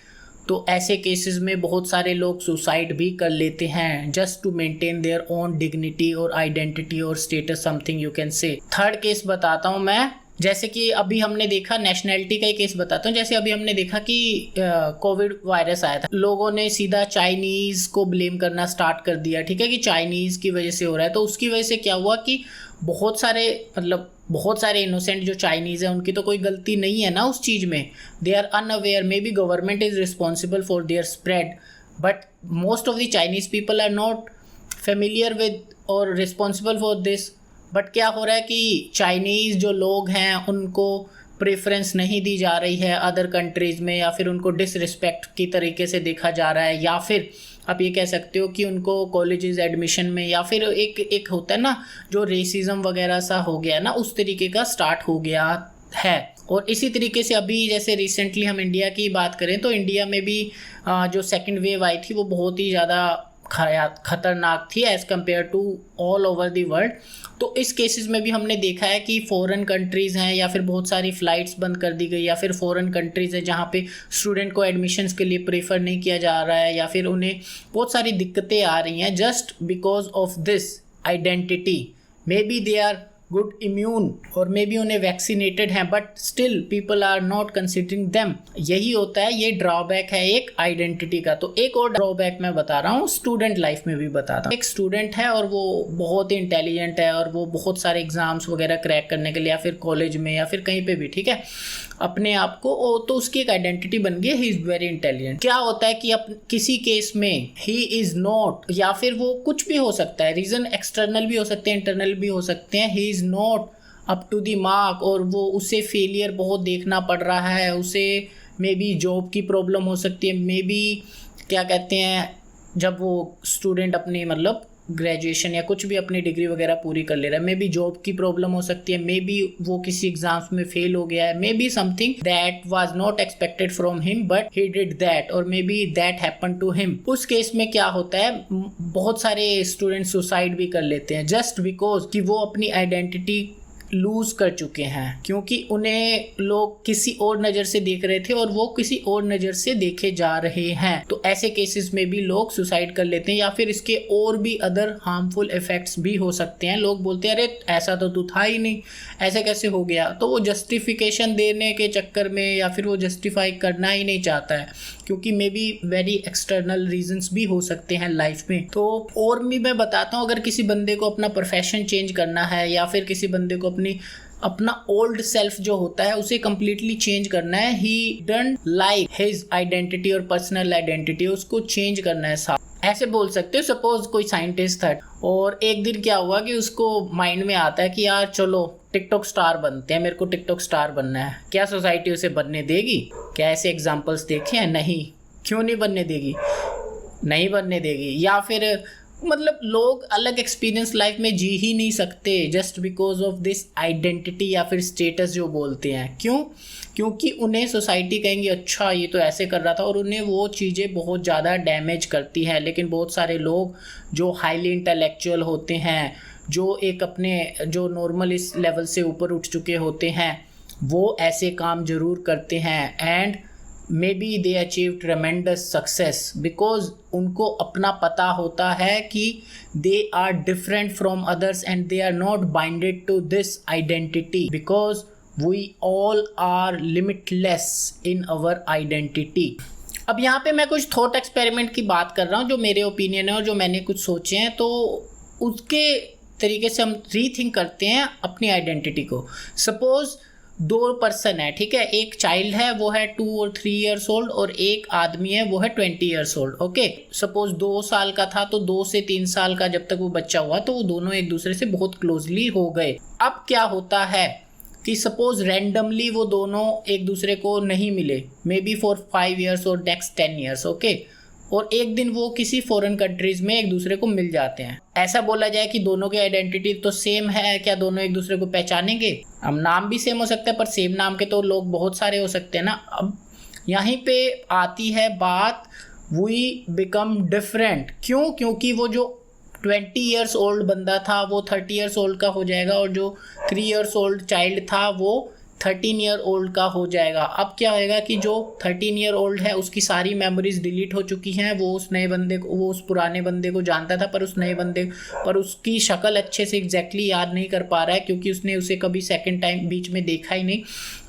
तो ऐसे केसेस में बहुत सारे लोग सुसाइड भी कर लेते हैं just to maintain their own dignity और आइडेंटिटी और status, something you can say. Third case बताता हूँ मैं, जैसे कि अभी हमने देखा, नेशनैलिटी का ही केस बताता हूँ। जैसे अभी हमने देखा कि कोविड वायरस आया था, लोगों ने सीधा चाइनीज़ को ब्लेम करना स्टार्ट कर दिया, ठीक है, कि चाइनीज़ की वजह से हो रहा है। तो उसकी वजह से क्या हुआ कि बहुत सारे इनोसेंट जो चाइनीज़ हैं उनकी तो कोई गलती नहीं है ना उस चीज़ में। They are unaware, maybe government is responsible for their spread, but most of the Chinese people are not familiar with और रिस्पॉन्सिबल फॉर दिस। बट क्या हो रहा है कि चाइनीज़ जो लोग हैं उनको प्रेफरेंस नहीं दी जा रही है अदर कंट्रीज़ में, या फिर उनको डिसरिस्पेक्ट की तरीके से देखा जा रहा है, या फिर आप ये कह सकते हो कि उनको कॉलेजेस एडमिशन में, या फिर एक होता है ना जो रेसिज्म वगैरह सा हो गया ना, उस तरीके का स्टार्ट हो गया है। और इसी तरीके से अभी जैसे रिसेंटली हम इंडिया की बात करें तो इंडिया में भी जो सेकेंड वेव आई थी वो बहुत ही ज़्यादा खतरनाक थी as compare to all over the world. तो इस केसेस में भी हमने देखा है कि फॉरेन कंट्रीज़ हैं या फिर बहुत सारी फ़्लाइट्स बंद कर दी गई, या फिर फॉरेन कंट्रीज़ हैं जहाँ पे स्टूडेंट को एडमिशन्स के लिए प्रेफर नहीं किया जा रहा है, या फिर उन्हें बहुत सारी दिक्कतें आ रही हैं just because of this identity. Maybe they are good immune और मे बी उन्हें वैक्सीनेटेड हैं, but still people are not considering them. यही होता है, ये ड्रॉबैक है एक आइडेंटिटी का। तो एक और ड्रॉबैक मैं बता रहा हूँ, स्टूडेंट लाइफ में भी बता रहा हूँ। एक स्टूडेंट है और वो बहुत ही इंटेलिजेंट है और वो बहुत सारे एग्जाम्स वगैरह क्रैक करने के लिए, या फिर कॉलेज में या फिर कहीं पे भी, ठीक है, अपने आप को तो उसकी एक आइडेंटिटी बन गई, ही इज़ वेरी इंटेलिजेंट। क्या होता है कि किसी केस में ही इज़ नॉट, या फिर वो कुछ भी हो सकता है, रीज़न एक्सटर्नल भी हो सकते हैं, इंटरनल भी हो सकते हैं, he is not up to the mark, और वो उसे फेलियर बहुत देखना पड़ रहा है, उसे मे बी जॉब की प्रॉब्लम हो सकती है, मे बी क्या कहते हैं, जब वो स्टूडेंट अपनी ग्रेजुएशन या कुछ भी अपनी डिग्री वगैरह पूरी कर ले रहा है, मे बी जॉब की प्रॉब्लम हो सकती है, मे बी वो किसी एग्जाम्स में फेल हो गया है, मे be something that was not expected from him but he did that, और मे be that happen to him. उस केस में क्या होता है, बहुत सारे स्टूडेंट सुसाइड भी कर लेते हैं जस्ट बिकॉज कि वो अपनी आइडेंटिटी लूज कर चुके हैं, क्योंकि उन्हें लोग किसी और नज़र से देख रहे थे और वो किसी और नज़र से देखे जा रहे हैं। तो ऐसे केसेस में भी लोग सुसाइड कर लेते हैं, या फिर इसके और भी अदर हार्मफुल इफेक्ट्स भी हो सकते हैं। लोग बोलते हैं अरे ऐसा तो तू था ही नहीं, ऐसे कैसे हो गया, तो वो जस्टिफिकेशन देने के चक्कर में या फिर वो जस्टिफाई करना ही नहीं चाहता है, क्योंकि मे बी वेरी एक्सटर्नल रीजंस भी हो सकते हैं लाइफ में। तो और भी मैं बताता हूँ, अगर किसी बंदे को अपना प्रोफेशन चेंज करना है, या फिर किसी बंदे को अपना ओल्ड सेल्फ जो होता है उसे कंप्लीटली चेंज करना है, ही डोंट लाइक हिज आइडेंटिटी और पर्सनल आइडेंटिटी, उसको चेंज करना है साथ। ऐसे बोल सकते हो, सपोज कोई साइंटिस्ट था और एक दिन क्या हुआ कि उसको माइंड में आता है कि यार चलो टिकटॉक स्टार बनते हैं, मेरे को टिकटॉक स्टार बनना है। क्या सोसाइटी उसे बनने देगी? क्या ऐसे एग्जाम्पल्स देखे हैं? नहीं। क्यों नहीं बनने देगी? नहीं बनने देगी। या फिर लोग अलग एक्सपीरियंस लाइफ में जी ही नहीं सकते just because of this identity या फिर स्टेटस जो बोलते हैं। क्यों? क्योंकि उन्हें सोसाइटी कहेंगे अच्छा ये तो ऐसे कर रहा था, और उन्हें वो चीज़ें बहुत ज़्यादा डैमेज करती हैं। लेकिन बहुत सारे लोग जो हाईली इंटेलेक्चुअल होते हैं, जो एक अपने जो नॉर्मल इस लेवल से ऊपर उठ चुके होते हैं, वो ऐसे काम ज़रूर करते हैं and maybe they achieve tremendous success because उनको अपना पता होता है कि they are different from others and they are not binded to this identity because we all are limitless in our identity. अब यहाँ पे मैं कुछ थॉट एक्सपेरिमेंट की बात कर रहा हूँ जो मेरे ओपिनियन है और जो मैंने कुछ सोचे हैं, तो उसके तरीके से हम रीथिंक करते हैं अपनी आइडेंटिटी को। सपोज 2 पर्सन है, ठीक है, एक चाइल्ड है वो है 2 और 3 ईयर्स ओल्ड, और एक आदमी है वो है 20 ईयर्स ओल्ड। ओके, सपोज 2 साल का था तो 2 से 3 साल का जब तक वो बच्चा हुआ तो वो दोनों एक दूसरे से बहुत क्लोजली हो गए। अब क्या होता है कि सपोज रैंडमली वो दोनों एक दूसरे को नहीं मिले, मे बी फॉर 5 ईयर्स और नेक्स्ट 10 ईयर्स, ओके, और एक दिन वो किसी फॉरेन कंट्रीज में एक दूसरे को मिल जाते हैं। ऐसा बोला जाए कि दोनों की आइडेंटिटी तो सेम है, क्या दोनों एक दूसरे को पहचानेंगे? अब नाम भी सेम हो सकता है पर सेम नाम के तो लोग बहुत सारे हो सकते हैं ना। अब यहीं पे आती है बात, वी बिकम डिफरेंट। क्यों? क्योंकि वो जो 20 ईयर्स ओल्ड बंदा था वो 30 ईयर्स ओल्ड का हो जाएगा, और जो 3 ईयर्स ओल्ड चाइल्ड था वो 13 ईयर ओल्ड का हो जाएगा। अब क्या होएगा कि जो 13 ईयर ओल्ड है उसकी सारी मेमोरीज डिलीट हो चुकी हैं, वो उस नए बंदे को, वो उस पुराने बंदे को जानता था, पर उस नए बंदे पर उसकी शक्ल अच्छे से एग्जैक्टली याद नहीं कर पा रहा है, क्योंकि उसने उसे कभी सेकंड टाइम बीच में देखा ही नहीं।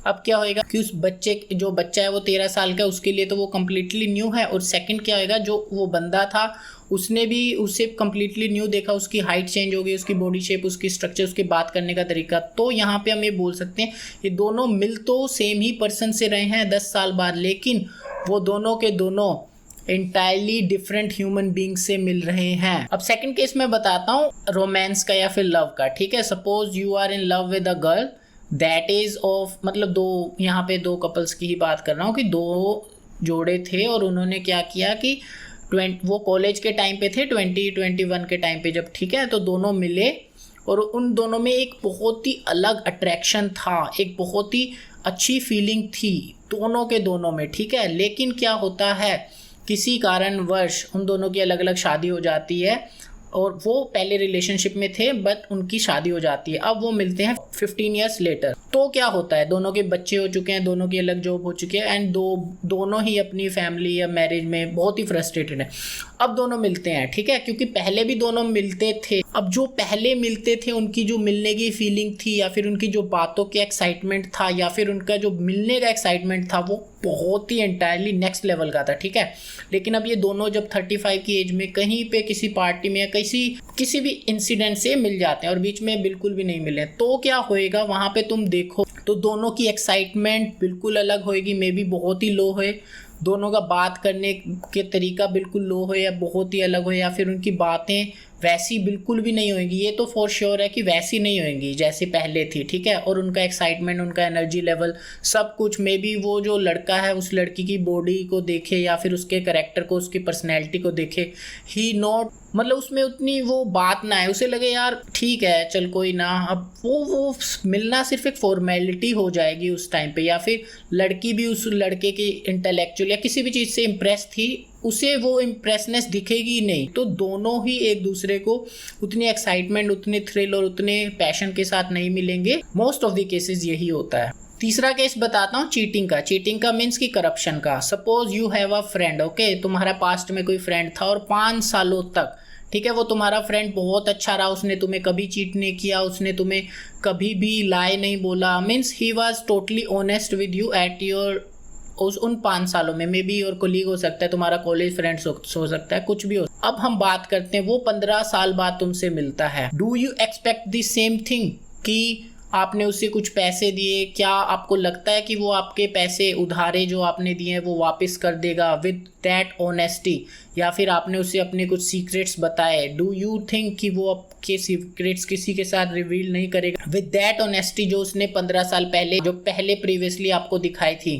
अब क्या होएगा कि उस बच्चे, जो बच्चा है वो 13 साल का, उसके लिए तो वो कम्प्लीटली न्यू है। और सेकंड क्या होएगा, जो वो बंदा था उसने भी उसे कम्प्लीटली न्यू देखा, उसकी हाइट चेंज हो गई, उसकी बॉडी शेप, उसकी स्ट्रक्चर, उसकी बात करने का तरीका। तो यहाँ पे हम ये बोल सकते हैं ये दोनों मिल तो सेम ही पर्सन से रहे हैं 10 साल बाद, लेकिन वो दोनों के दोनों इंटायरली डिफरेंट ह्यूमन बींग से मिल रहे हैं। अब सेकंड केस में बताता हूँ रोमांस का या फिर लव का, ठीक है। Suppose you are in love with a girl that is off, मतलब दो, यहाँ पे दो कपल्स की ही बात कर रहा हूँ कि दो जोड़े थे और उन्होंने क्या किया कि वो कॉलेज के टाइम पे थे, 2021 के टाइम पे जब, ठीक है, तो दोनों मिले और उन दोनों में एक बहुत ही अलग अट्रैक्शन था, एक बहुत ही अच्छी फीलिंग थी दोनों के दोनों में, ठीक है। लेकिन क्या होता है, किसी कारणवश उन दोनों की अलग अलग शादी हो जाती है, और वो पहले रिलेशनशिप में थे बट उनकी शादी हो जाती है। अब वो मिलते हैं 15 ईयर्स लेटर। तो क्या होता है, दोनों के बच्चे हो चुके हैं, दोनों की अलग जॉब हो चुकी है, एंड दोनों ही अपनी फैमिली या मैरिज में बहुत ही फ्रस्ट्रेटेड है। अब दोनों मिलते हैं, ठीक है, क्योंकि पहले भी दोनों मिलते थे। अब जो पहले मिलते थे उनकी जो मिलने की फीलिंग थी, या फिर उनकी जो बातों के एक्साइटमेंट था, या फिर उनका जो मिलने का एक्साइटमेंट था, वो बहुत ही एंटायरली नेक्स्ट लेवल का था, ठीक है। लेकिन अब ये दोनों जब 35 की एज में कहीं पे किसी पार्टी में या किसी भी इंसिडेंट से मिल जाते हैं और बीच में बिल्कुल भी नहीं मिले, तो क्या होएगा वहाँ पे तुम देखो तो दोनों की एक्साइटमेंट बिल्कुल अलग होएगी, मे बी बहुत ही लो है, दोनों का बात करने के तरीका बिल्कुल लो हो या बहुत ही अलग हो, या फिर उनकी बातें वैसी बिल्कुल भी नहीं होंगी। ये तो फॉर श्योर है कि वैसी नहीं होंगी जैसे पहले थी, ठीक है। और उनका एक्साइटमेंट, उनका एनर्जी लेवल, सब कुछ, मे बी वो जो लड़का है उस लड़की की बॉडी को देखे या फिर उसके कैरेक्टर को, उसकी पर्सनैलिटी को देखे, ही नॉट, मतलब उसमें उतनी वो बात ना है, उसे लगे यार ठीक है चल कोई ना। अब वो मिलना सिर्फ एक फॉर्मेलिटी हो जाएगी उस टाइम पे, या फिर लड़की भी उस लड़के की इंटेलेक्चुअल या किसी भी चीज़ से इम्प्रेस थी, उसे वो इम्प्रेसनेस दिखेगी नहीं। तो दोनों ही एक दूसरे को उतनी एक्साइटमेंट, उतने थ्रिल और उतने पैशन के साथ नहीं मिलेंगे। मोस्ट ऑफ द केसेस यही होता है। तीसरा केस बताता हूँ चीटिंग का। चीटिंग का मीन्स की करप्शन का। Suppose you have a friend, okay, तुम्हारा पास्ट में कोई फ्रेंड था और 5 सालों तक, ठीक है, वो तुम्हारा फ्रेंड बहुत अच्छा रहा, उसने तुम्हें कभी चीट नहीं किया, उसने तुम्हें कभी भी लाए नहीं बोला, means he was totally honest with you at your उन 5 सालों में। मे बी और कोलीग हो सकता है, तुम्हारा कॉलेज फ्रेंड्स हो सकता है, कुछ भी हो। अब हम बात करते हैं वो 15 साल बाद तुमसे मिलता है। Do you expect the same thing कि आपने उसे कुछ पैसे दिए, क्या आपको लगता है कि वो आपके पैसे उधारे जो आपने दिए हैं वो वापस कर देगा विद दैट ऑनेस्टी, या फिर आपने उसे अपने कुछ सीक्रेट्स बताए, डू यू थिंक कि वो आपके सीक्रेट्स किसी के साथ रिवील नहीं करेगा विद दैट ऑनेस्टी जो उसने 15 साल पहले, जो पहले प्रीवियसली आपको दिखाई थी?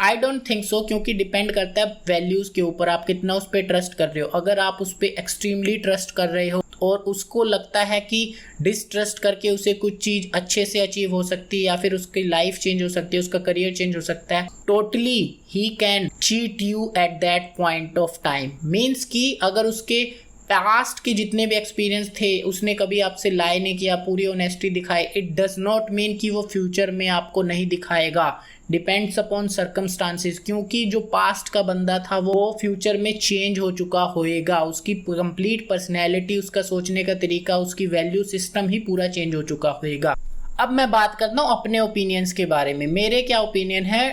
आई डोंट थिंक सो, क्योंकि डिपेंड करता है वैल्यूज़ के ऊपर, आप कितना उस पर ट्रस्ट कर रहे हो। अगर आप उस पर एक्सट्रीमली ट्रस्ट कर रहे हो और उसको लगता है कि डिसट्रस्ट करके उसे कुछ चीज़ अच्छे से अचीव हो सकती है, या फिर उसकी लाइफ चेंज हो सकती है, उसका करियर चेंज हो सकता है, totally he can cheat you at that point of time. Means कि अगर उसके पास्ट के जितने भी एक्सपीरियंस थे उसने कभी आपसे लाए नहीं किया, पूरी ऑनेस्टी दिखाई, इट डज नॉट मीन कि वो फ्यूचर में आपको नहीं दिखाएगा। डिपेंड्स अपॉन सर्कमस्टांसेस, क्योंकि जो पास्ट का बंदा था वो फ्यूचर में चेंज हो चुका होएगा, उसकी कंप्लीट पर्सनैलिटी, उसका सोचने का तरीका, उसकी वैल्यू सिस्टम ही पूरा चेंज हो चुका होएगा। अब मैं बात करता हूँ अपने ओपिनियंस के बारे में। मेरे क्या ओपिनियन है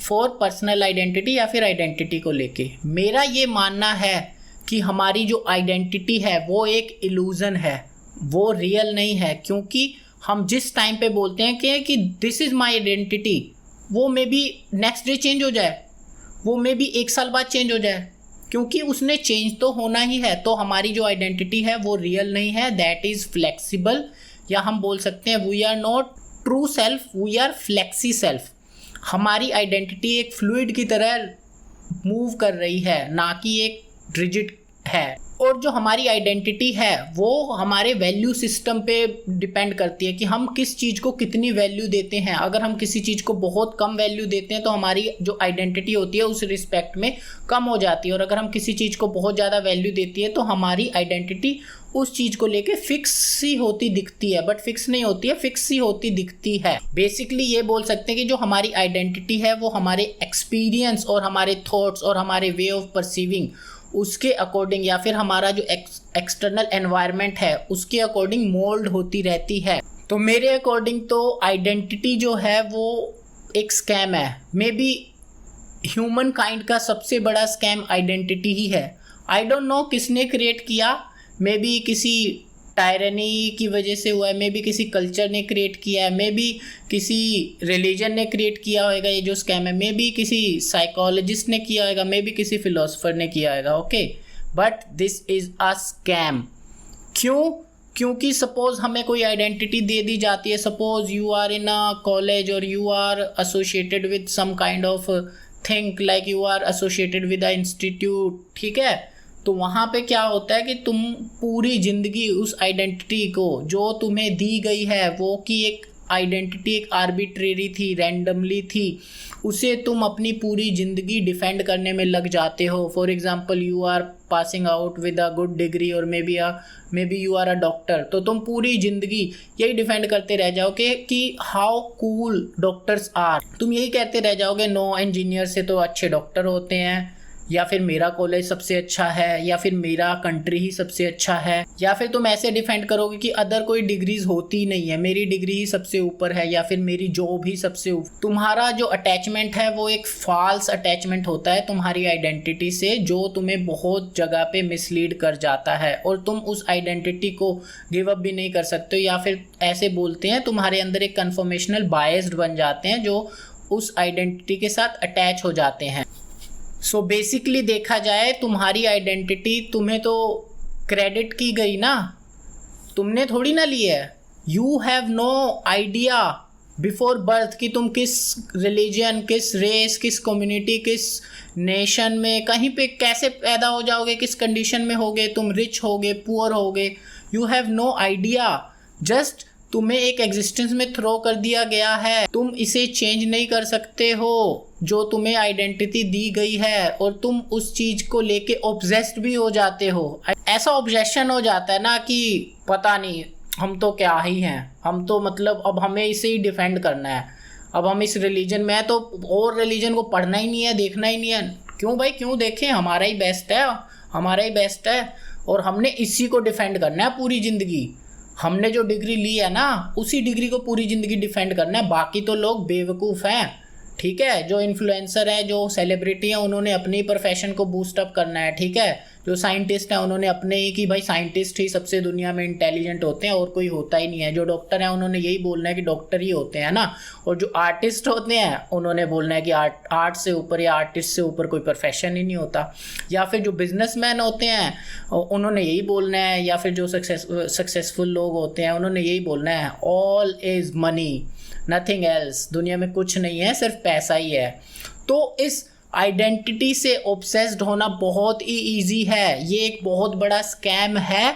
फॉर पर्सनल आइडेंटिटी या फिर आइडेंटिटी को लेके। मेरा ये मानना है कि हमारी जो आइडेंटिटी है वो एक इल्यूजन है, वो रियल नहीं है। क्योंकि हम जिस टाइम पे बोलते हैं कि दिस इज़ माई आइडेंटिटी, वो may be next day change हो जाए, वो मे बी 1 साल बाद चेंज हो जाए, क्योंकि उसने चेंज तो होना ही है। तो हमारी जो आइडेंटिटी है वो रियल नहीं है, दैट इज़ फ्लेक्सिबल, या हम बोल सकते हैं we are not true self, we are flexi self. हमारी आइडेंटिटी एक फ्लूइड की तरह मूव कर रही है, ना कि एक रिजिड है। और जो हमारी आइडेंटिटी है वो हमारे वैल्यू सिस्टम पे डिपेंड करती है कि हम किस चीज़ को कितनी वैल्यू देते हैं। अगर हम किसी चीज़ को बहुत कम वैल्यू देते हैं तो हमारी जो आइडेंटिटी होती है उस रिस्पेक्ट में कम हो जाती है, और अगर हम किसी चीज़ को बहुत ज़्यादा वैल्यू देती है तो हमारी आइडेंटिटी उस चीज़ को लेके फिक्स सी होती दिखती है, बट फिक्स नहीं होती है, फिक्स सी होती दिखती है। बेसिकली ये बोल सकते हैं कि जो हमारी आइडेंटिटी है वो हमारे एक्सपीरियंस और हमारे थॉट्स और हमारे वे ऑफ परसीविंग उसके अकॉर्डिंग, या फिर हमारा जो एक्सटर्नल एनवायरनमेंट है उसके अकॉर्डिंग मोल्ड होती रहती है। तो मेरे अकॉर्डिंग तो आइडेंटिटी जो है वो एक स्कैम है। मे बी ह्यूमन काइंड का सबसे बड़ा स्कैम आइडेंटिटी ही है। आई डोंट नो किसने क्रिएट किया, मे बी किसी टायरनी की वजह से हुआ है, मे बी किसी कल्चर ने क्रिएट किया है, मे बी किसी रिलीजन ने क्रिएट किया होगा ये जो स्कैम है, मे बी किसी साइकोलॉजिस्ट ने किया होगा, मे बी किसी फिलोसोफर ने किया होगा। Okay, but this is a scam. क्यों? क्योंकि सपोज हमें कोई आइडेंटिटी दे दी जाती है, suppose you are in a college और you are associated with some kind of thing, like you are associated with a institute, ठीक है। तो वहाँ पे क्या होता है कि तुम पूरी ज़िंदगी उस आइडेंटिटी को जो तुम्हें दी गई है वो कि एक आइडेंटिटी एक आर्बिट्रेरी थी, रैंडमली थी, उसे तुम अपनी पूरी ज़िंदगी डिफेंड करने में लग जाते हो। For example you are passing out with a good degree और may be you are a doctor, तो तुम पूरी ज़िंदगी यही डिफेंड करते रह जाओगे कि हाउ कूल डॉक्टर्स आर। तुम यही कहते रह जाओगे नो, इंजीनियर से तो अच्छे डॉक्टर होते हैं, या फिर मेरा कॉलेज सबसे अच्छा है, या फिर मेरा कंट्री ही सबसे अच्छा है, या फिर तुम ऐसे डिफेंड करोगे कि अदर कोई डिग्रीज होती नहीं है, मेरी डिग्री ही सबसे ऊपर है, या फिर मेरी जॉब ही सबसे ऊपर। तुम्हारा जो अटैचमेंट है वो एक फॉल्स अटैचमेंट होता है तुम्हारी आइडेंटिटी से, जो तुम्हें बहुत जगह पे मिसलीड कर जाता है, और तुम उस आइडेंटिटी को गिव अप भी नहीं कर सकते, या फिर ऐसे बोलते हैं तुम्हारे अंदर एक कन्फर्मेशनल बायस्ड बन जाते हैं जो उस आइडेंटिटी के साथ अटैच हो जाते हैं। सो बेसिकली देखा जाए तुम्हारी आइडेंटिटी तुम्हें तो क्रेडिट की गई ना, तुमने थोड़ी ना ली है। You have no idea before birth कि तुम किस रिलीजन, किस रेस, किस कम्युनिटी, किस नेशन में, कहीं पे कैसे पैदा हो जाओगे, किस कंडीशन में होगे, तुम रिच होगे, पुअर होगे, you have no idea. Just तुम्हें एक एग्जिस्टेंस में थ्रो कर दिया गया है, तुम इसे चेंज नहीं कर सकते हो जो तुम्हें आइडेंटिटी दी गई है, और तुम उस चीज़ को लेके ऑब्सेस्ड भी हो जाते हो। ऐसा ऑब्सेशन हो जाता है ना कि पता नहीं हम तो क्या ही हैं, हम तो मतलब अब हमें इसे ही डिफेंड करना है, अब हम इस रिलीजन में हैं तो और रिलीजन को पढ़ना ही नहीं है, देखना ही नहीं है। क्यों भाई, क्यों देखें, हमारा ही बेस्ट है, हमारा ही बेस्ट है, और हमने इसी को डिफेंड करना है पूरी ज़िंदगी। हमने जो डिग्री ली है ना उसी डिग्री को पूरी ज़िंदगी डिफेंड करना है। बाकी तो लोग बेवकूफ़ हैं, ठीक है। जो इन्फ्लुएंसर है, जो सेलिब्रिटी हैं, उन्होंने अपनी प्रोफेशन को बूस्ट अप करना है, ठीक है। जो साइंटिस्ट हैं उन्होंने अपने ही कि भाई साइंटिस्ट ही सबसे दुनिया में इंटेलिजेंट होते हैं और कोई होता ही नहीं है। जो डॉक्टर हैं उन्होंने यही बोलना है कि डॉक्टर ही होते हैं ना, और जो आर्टिस्ट होते हैं उन्होंने बोलना है कि आर्ट से ऊपर या आर्टिस्ट से ऊपर कोई प्रोफेशन ही नहीं होता। या फिर जो बिजनेसमैन होते हैं उन्होंने यही बोलना है, या फिर जो सक्सेसफुल लोग होते हैं उन्होंने यही बोलना है all is money, nothing else. दुनिया में कुछ नहीं है, सिर्फ पैसा ही है। तो इस आइडेंटिटी से ऑब्सेस्ड होना बहुत ही ईजी है। ये एक बहुत बड़ा स्कैम है,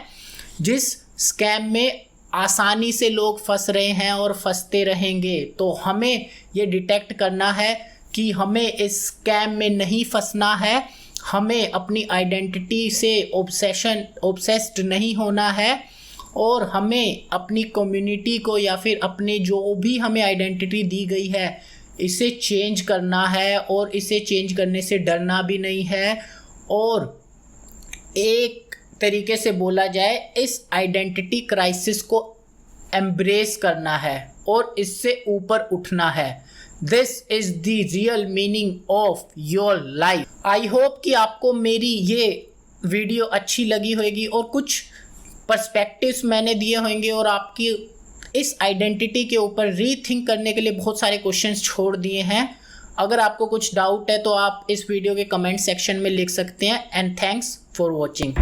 जिस स्कैम में आसानी से लोग फंस रहे हैं और फंसते रहेंगे। तो हमें ये डिटेक्ट करना है कि हमें इस स्कैम में नहीं फंसना है, हमें अपनी आइडेंटिटी से ऑब्सेस्ड नहीं होना है, और हमें अपनी कम्युनिटी को या फिर अपने जो भी हमें आइडेंटिटी दी गई है इसे चेंज करना है, और इसे चेंज करने से डरना भी नहीं है। और एक तरीके से बोला जाए इस आइडेंटिटी क्राइसिस को एम्ब्रेस करना है और इससे ऊपर उठना है। This is the real meaning of your life. I hope कि आपको मेरी ये वीडियो अच्छी लगी होगी और कुछ पर्सपेक्टिव्स मैंने दिए होंगे, और आपकी इस आइडेंटिटी के ऊपर रीथिंक करने के लिए बहुत सारे क्वेश्चंस छोड़ दिए हैं। अगर आपको कुछ डाउट है तो आप इस वीडियो के कमेंट सेक्शन में लिख सकते हैं। And thanks for watching.